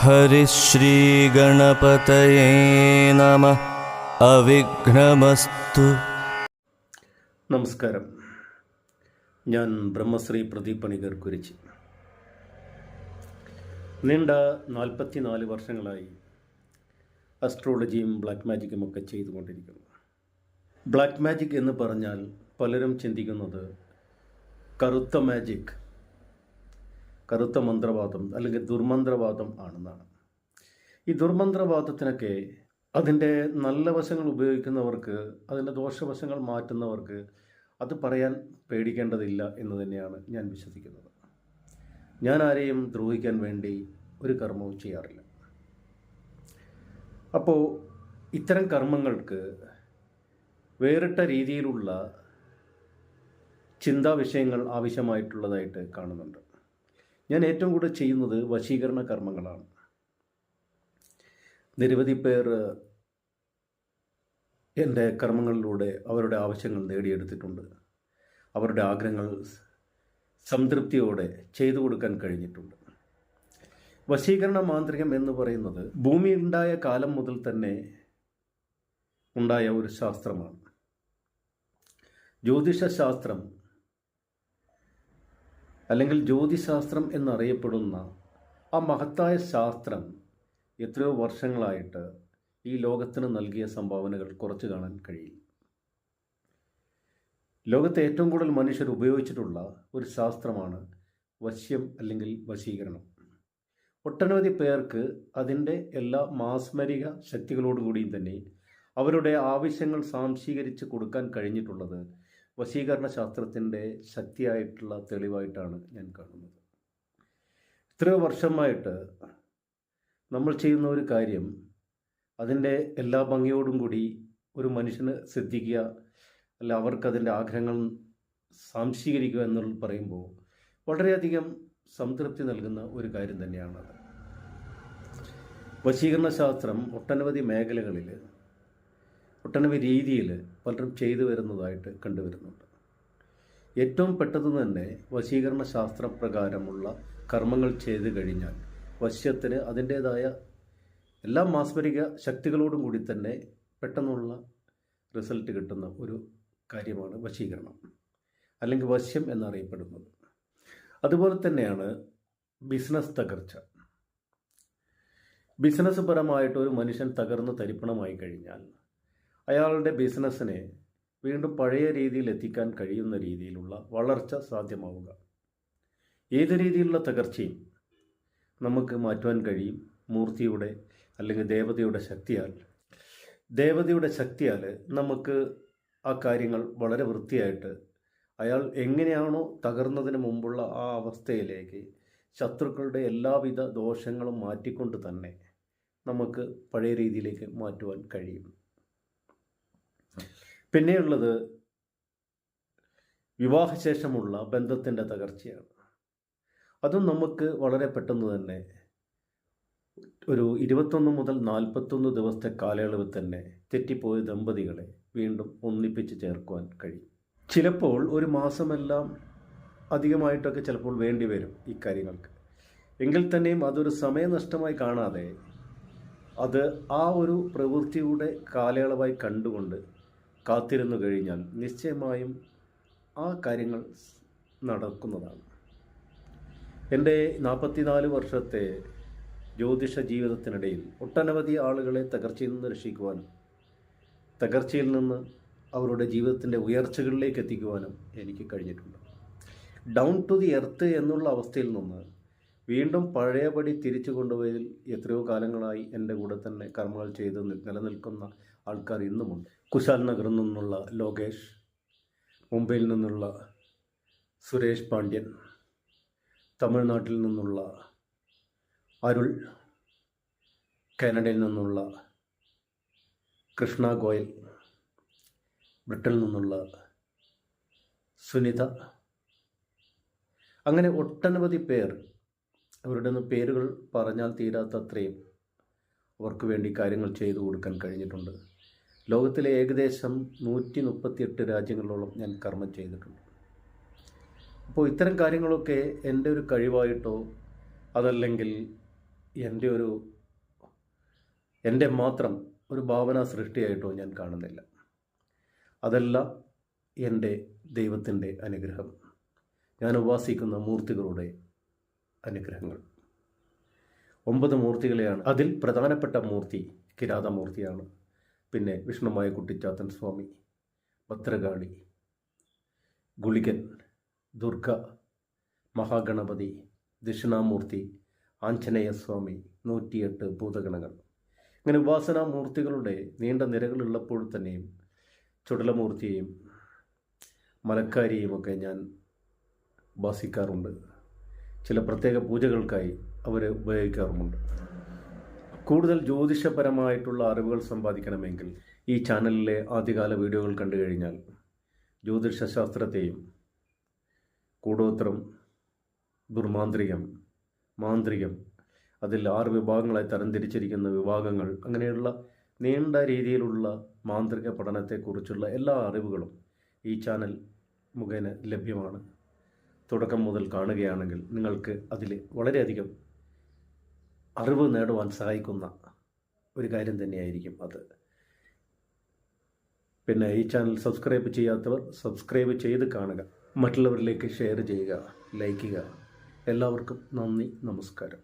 ഹരിശ്രീഗണപതയേ നമഃ. അവിഘ്നമസ്തു. നമസ്കാരം. ഞാൻ ബ്രഹ്മശ്രീ പ്രദീപ് പണിക്കർ കുരിച്ചി. നീണ്ട 44 വർഷങ്ങളായി അസ്ട്രോളജിയും ബ്ലാക്ക് മാജിക്കും ഒക്കെ ചെയ്തുകൊണ്ടിരിക്കുന്നു. ബ്ലാക്ക് മാജിക് എന്ന് പറഞ്ഞാൽ പലരും ചിന്തിക്കുന്നത് കറുത്ത മാജിക്, കറുത്ത മന്ത്രവാദം അല്ലെങ്കിൽ ദുർമന്ത്രവാദം ആണെന്നാണ്. ഈ ദുർമന്ത്രവാദത്തിനൊക്കെ അതിൻ്റെ നല്ല വശങ്ങൾ ഉപയോഗിക്കുന്നവർക്ക്, അതിൻ്റെ ദോഷവശങ്ങൾ മാറ്റുന്നവർക്ക് അത് പറയാൻ പേടിക്കേണ്ടതില്ല എന്ന് തന്നെയാണ് ഞാൻ വിശ്വസിക്കുന്നത്. ഞാൻ ആരെയും ദ്രോഹിക്കാൻ വേണ്ടി ഒരു കർമ്മവും ചെയ്യാറില്ല. അപ്പോൾ ഇത്തരം കർമ്മങ്ങൾക്ക് വേറിട്ട രീതിയിലുള്ള ചിന്താ വിഷയങ്ങൾ ആവശ്യമായിട്ടുള്ളതായിട്ട് കാണുന്നുണ്ട്. ഞാൻ ഏറ്റവും കൂടുതൽ ചെയ്യുന്നത് വശീകരണ കർമ്മങ്ങളാണ്. നിരവധി പേർ എൻ്റെ കർമ്മങ്ങളിലൂടെ അവരുടെ ആവശ്യങ്ങൾ നേടിയെടുത്തിട്ടുണ്ട്. അവരുടെ ആഗ്രഹങ്ങൾ സംതൃപ്തിയോടെ ചെയ്തു കൊടുക്കാൻ കഴിഞ്ഞിട്ടുണ്ട്. വശീകരണ മാന്ത്രികം എന്ന് പറയുന്നത് ഭൂമി ഉണ്ടായ കാലം മുതൽ തന്നെ ഉണ്ടായ ഒരു ശാസ്ത്രമാണ്. ജ്യോതിഷശാസ്ത്രം അല്ലെങ്കിൽ ജ്യോതിശാസ്ത്രം എന്നറിയപ്പെടുന്ന ആ മഹത്തായ ശാസ്ത്രം എത്രയോ വർഷങ്ങളായിട്ട് ഈ ലോകത്തിന് നൽകിയ സംഭാവനകൾ കുറച്ച് കാണാൻ കഴിയും. ലോകത്തെ ഏറ്റവും കൂടുതൽ മനുഷ്യർ ഉപയോഗിച്ചിട്ടുള്ള ഒരു ശാസ്ത്രമാണ് വശ്യം അല്ലെങ്കിൽ വശീകരണം. ഒട്ടനവധി പേർക്ക് അതിൻ്റെ എല്ലാ മാസ്മരിക ശക്തികളോടും കൂടിയും തന്നെ അവരുടെ ആവശ്യങ്ങൾ സാംശീകരിച്ച് കൊടുക്കാൻ കഴിഞ്ഞിട്ടുള്ളത് വശീകരണ ശാസ്ത്രത്തിൻ്റെ ശക്തിയായിട്ടുള്ള തെളിവായിട്ടാണ് ഞാൻ കാണുന്നത്. ഇത്രയോ വർഷമായിട്ട് നമ്മൾ ചെയ്യുന്ന ഒരു കാര്യം അതിൻ്റെ എല്ലാ ഭംഗിയോടും കൂടി ഒരു മനുഷ്യന് ശ്രദ്ധിക്കുക, അല്ല അവർക്കതിൻ്റെ ആഗ്രഹങ്ങൾ സാംശീകരിക്കുക എന്നുള്ളത് പറയുമ്പോൾ വളരെയധികം സംതൃപ്തി നൽകുന്ന ഒരു കാര്യം തന്നെയാണത്. വശീകരണ ശാസ്ത്രം ഒട്ടനവധി മേഖലകളിൽ ഒട്ടനവധി രീതിയിൽ പലരും ചെയ്തു വരുന്നതായിട്ട് കണ്ടുവരുന്നുണ്ട്. ഏറ്റവും പെട്ടെന്ന് തന്നെ വശീകരണ ശാസ്ത്രപ്രകാരമുള്ള കർമ്മങ്ങൾ ചെയ്തു കഴിഞ്ഞാൽ വശ്യത്തിന് അതിൻ്റേതായ എല്ലാ മാസ്മരിക ശക്തികളോടും കൂടി തന്നെ പെട്ടെന്നുള്ള റിസൾട്ട് കിട്ടുന്ന ഒരു കാര്യമാണ് വശീകരണം അല്ലെങ്കിൽ വശ്യം എന്നറിയപ്പെടുന്നത്. അതുപോലെ തന്നെയാണ് ബിസിനസ് തകർച്ച. ബിസിനസ് പരമായിട്ട് ഒരു മനുഷ്യൻ തകർന്ന് തരിപ്പണമായി കഴിഞ്ഞാൽ അയാളുടെ ബിസിനസ്സിനെ വീണ്ടും പഴയ രീതിയിൽ എത്തിക്കാൻ കഴിയുന്ന രീതിയിലുള്ള വളർച്ച സാധ്യമാവുക. ഏത് രീതിയിലുള്ള തകർച്ചയും നമുക്ക് മാറ്റുവാൻ കഴിയും മൂർത്തിയുടെ അല്ലെങ്കിൽ ദേവതയുടെ ശക്തിയാൽ നമുക്ക് ആ കാര്യങ്ങൾ വളരെ വൃത്തിയായിട്ട് അയാൾ എങ്ങനെയാണോ തകർന്നതിന് മുമ്പുള്ള ആ അവസ്ഥയിലേക്ക് ശത്രുക്കളുടെ എല്ലാവിധ ദോഷങ്ങളും മാറ്റിക്കൊണ്ട് തന്നെ നമുക്ക് പഴയ രീതിയിലേക്ക് മാറ്റുവാൻ കഴിയും. പിന്നെയുള്ളത് വിവാഹശേഷമുള്ള ബന്ധത്തിൻ്റെ തകർച്ചയാണ്. അതും നമുക്ക് വളരെ പെട്ടെന്ന് തന്നെ ഒരു 21 മുതൽ 41 ദിവസത്തെ കാലയളവിൽ തന്നെ തെറ്റിപ്പോയ ദമ്പതികളെ വീണ്ടും ഒന്നിപ്പിച്ച് ചേർക്കുവാൻ കഴിയും. ചിലപ്പോൾ ഒരു മാസമെല്ലാം അധികമായിട്ടൊക്കെ ചിലപ്പോൾ വേണ്ടി വരും ഈ കാര്യങ്ങൾക്ക്. എങ്കിൽ തന്നെയും അതൊരു സമയനഷ്ടമായി കാണാതെ അത് ആ ഒരു പ്രവൃത്തിയുടെ കാലയളവായി കണ്ടുകൊണ്ട് കാത്തിരുന്നു കഴിഞ്ഞാൽ നിശ്ചയമായും ആ കാര്യങ്ങൾ നടക്കുന്നതാണ്. എൻ്റെ 44 വർഷത്തെ ജ്യോതിഷ ജീവിതത്തിനിടയിൽ ഒട്ടനവധി ആളുകളെ തകർച്ചയിൽ നിന്ന് രക്ഷിക്കുവാനും തകർച്ചയിൽ നിന്ന് അവരുടെ ജീവിതത്തിൻ്റെ ഉയർച്ചകളിലേക്ക് എത്തിക്കുവാനും എനിക്ക് കഴിഞ്ഞിട്ടുണ്ട്. ഡൗൺ ടു ദി എർത്ത് എന്നുള്ള അവസ്ഥയിൽ നിന്ന് വീണ്ടും പഴയപടി തിരിച്ചു കൊണ്ടുപോയതിൽ എത്രയോ കാലങ്ങളായി എൻ്റെ കൂടെ തന്നെ കർമ്മങ്ങൾ ചെയ്ത് നിലനിൽക്കുന്ന ആൾക്കാർ ഇന്നുമുണ്ട്. കുശാൽ നഗറിൽ നിന്നുള്ള ലോകേഷ്, മുംബൈയിൽ നിന്നുള്ള സുരേഷ് പാണ്ഡ്യൻ, തമിഴ്നാട്ടിൽ നിന്നുള്ള അരുൾ, കാനഡയിൽ നിന്നുള്ള കൃഷ്ണ ഗോയൽ, ബ്രിട്ടനിൽ നിന്നുള്ള സുനിത, അങ്ങനെ ഒട്ടനവധി പേർ. അവരുടെ പേരുകൾ പറഞ്ഞാൽ തീരാത്തത്രയും അവർക്ക് വേണ്ടി കാര്യങ്ങൾ ചെയ്തു കൊടുക്കാൻ കഴിഞ്ഞിട്ടുണ്ട്. ലോകത്തിലെ ഏകദേശം 138 രാജ്യങ്ങളിലോളം ഞാൻ കർമ്മം ചെയ്തിട്ടുണ്ട്. അപ്പോൾ ഇത്തരം കാര്യങ്ങളൊക്കെ എൻ്റെ ഒരു കഴിവായിട്ടോ അതല്ലെങ്കിൽ എൻ്റെ മാത്രം ഒരു ഭാവന സൃഷ്ടിയായിട്ടോ ഞാൻ കാണുന്നില്ല. അതല്ല എൻ്റെ ദൈവത്തിൻ്റെ അനുഗ്രഹം, ഞാൻ ഉപാസിക്കുന്ന മൂർത്തികളുടെ അനുഗ്രഹങ്ങൾ. 9 മൂർത്തികളെയാണ്. അതിൽ പ്രധാനപ്പെട്ട മൂർത്തി കിരാതമൂർത്തിയാണ്. പിന്നെ വിഷ്ണുമായ കുട്ടിച്ചാത്തൻ സ്വാമി, ഭദ്രകാളി, ഗുളികൻ, ദുർഗ, മഹാഗണപതി, ദക്ഷിണാമൂർത്തി, ആഞ്ജനേയസ്വാമി, 108 ഭൂതഗണങ്ങൾ. ഇങ്ങനെ ഉപാസനാമൂർത്തികളുടെ നീണ്ട നിരകളുള്ളപ്പോൾ തന്നെയും ചുടലമൂർത്തിയെയും മലക്കാരിയെയും ഒക്കെ ഞാൻ ഉപാസിക്കാറുണ്ട്. ചില പ്രത്യേക പൂജകൾക്കായി അവരെ ഉപയോഗിക്കാറുമുണ്ട്. കൂടുതൽ ജ്യോതിഷപരമായിട്ടുള്ള അറിവുകൾ സമ്പാദിക്കണമെങ്കിൽ ഈ ചാനലിലെ ആദ്യകാല വീഡിയോകൾ കണ്ടു കഴിഞ്ഞാൽ ജ്യോതിഷശാസ്ത്രത്തെയും കൂടോത്രം, ദുർമാന്ത്രികം, മാന്ത്രികം, അതിൽ 6 വിഭാഗങ്ങളായി തരംതിരിച്ചിരിക്കുന്ന വിഭാഗങ്ങൾ, അങ്ങനെയുള്ള നീണ്ട രീതിയിലുള്ള മാന്ത്രിക പഠനത്തെക്കുറിച്ചുള്ള എല്ലാ അറിവുകളും ഈ ചാനൽ മുഖേന ലഭ്യമാണ്. തുടക്കം മുതൽ കാണുകയാണെങ്കിൽ നിങ്ങൾക്ക് അതിൽ വളരെയധികം അറിവ് നേടുവാൻ സഹായിക്കുന്ന ഒരു കാര്യം തന്നെയായിരിക്കും അത്. പിന്നെ ഈ ചാനൽ സബ്സ്ക്രൈബ് ചെയ്യാത്തവർ സബ്സ്ക്രൈബ് ചെയ്ത് കാണുക, മറ്റുള്ളവരിലേക്ക് ഷെയർ ചെയ്യുക, ലൈക്ക് ചെയ്യുക. എല്ലാവർക്കും നന്ദി, നമസ്കാരം.